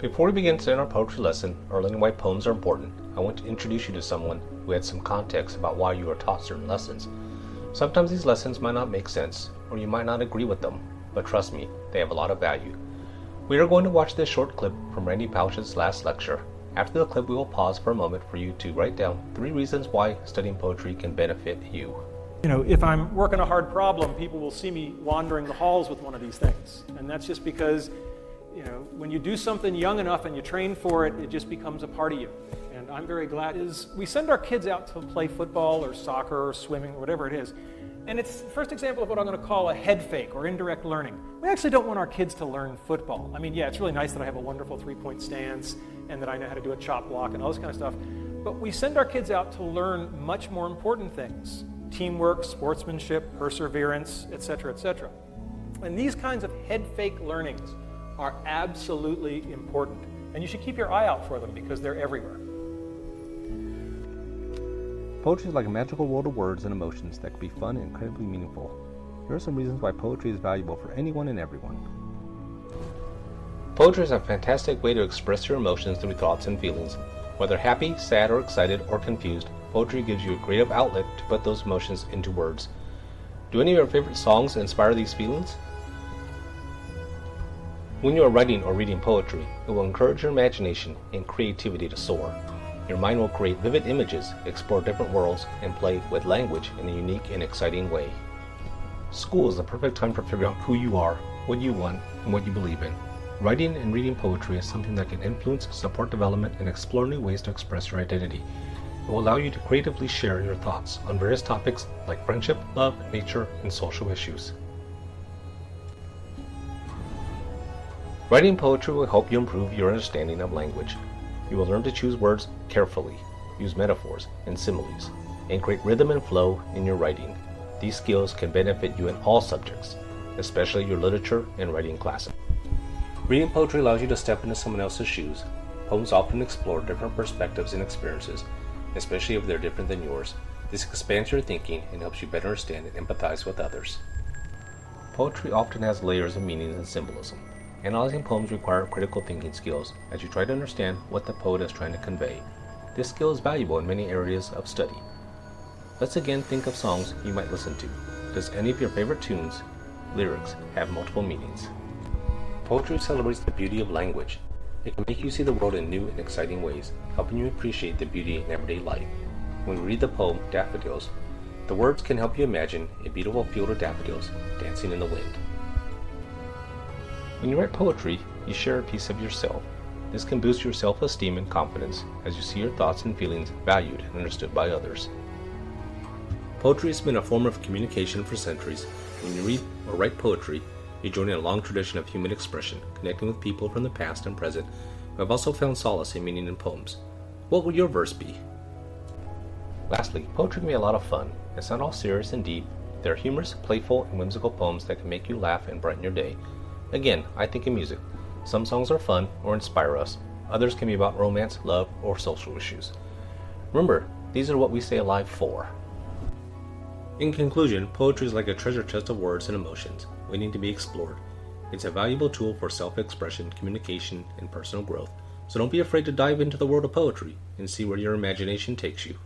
Before we begin today on our poetry lesson, or learning why poems are important, I want to introduce you to someone who had some context about why you are taught certain lessons. Sometimes these lessons might not make sense, or you might not agree with them, but trust me, they have a lot of value. We are going to watch this short clip from Randy Pausch's last lecture. After the clip, we will pause for a moment for you to write down 3 reasons why studying poetry can benefit you. If I'm working a hard problem, people will see me wandering the halls with one of these things. And that's just because, when you do something young enough and you train for it, it just becomes a part of you. And I'm very glad we send our kids out to play football or soccer or swimming or whatever it is. And it's the first example of what I'm going to call a head fake or indirect learning. We actually don't want our kids to learn football. I mean, yeah, it's really nice that I have a wonderful 3-point stance and that I know how to do a chop block and all this kind of stuff. But we send our kids out to learn much more important things: teamwork, sportsmanship, perseverance, etc., etc. And these kinds of head fake learnings are absolutely important. And you should keep your eye out for them because they're everywhere. Poetry is like a magical world of words and emotions that can be fun and incredibly meaningful. Here are some reasons why poetry is valuable for anyone and everyone. Poetry is a fantastic way to express your emotions through thoughts and feelings. Whether happy, sad, or excited, or confused, poetry gives you a creative outlet to put those emotions into words. Do any of your favorite songs inspire these feelings? When you are writing or reading poetry, it will encourage your imagination and creativity to soar. Your mind will create vivid images, explore different worlds, and play with language in a unique and exciting way. School is the perfect time for figuring out who you are, what you want, and what you believe in. Writing and reading poetry is something that can influence, support development, and explore new ways to express your identity. It will allow you to creatively share your thoughts on various topics like friendship, love, nature, and social issues. Writing poetry will help you improve your understanding of language. You will learn to choose words carefully, use metaphors and similes, and create rhythm and flow in your writing. These skills can benefit you in all subjects, especially your literature and writing classes. Reading poetry allows you to step into someone else's shoes. Poems often explore different perspectives and experiences, especially if they're different than yours. This expands your thinking and helps you better understand and empathize with others. Poetry often has layers of meanings and symbolism. Analyzing poems require critical thinking skills as you try to understand what the poet is trying to convey. This skill is valuable in many areas of study. Let's again think of songs you might listen to. Does any of your favorite tunes, lyrics, have multiple meanings? Poetry celebrates the beauty of language. It can make you see the world in new and exciting ways, helping you appreciate the beauty in everyday life. When we read the poem Daffodils, the words can help you imagine a beautiful field of daffodils dancing in the wind. When you write poetry, you share a piece of yourself. This can boost your self-esteem and confidence as you see your thoughts and feelings valued and understood by others. Poetry has been a form of communication for centuries. When you read or write poetry, you join in a long tradition of human expression, connecting with people from the past and present who have also found solace and meaning in poems. What will your verse be? Lastly, poetry can be a lot of fun. It's not all serious and deep. There are humorous, playful, and whimsical poems that can make you laugh and brighten your day. Again, I think in music. Some songs are fun or inspire us. Others can be about romance, love, or social issues. Remember, these are what we stay alive for. In conclusion, poetry is like a treasure chest of words and emotions, waiting to be explored. It's a valuable tool for self-expression, communication, and personal growth. So don't be afraid to dive into the world of poetry and see where your imagination takes you.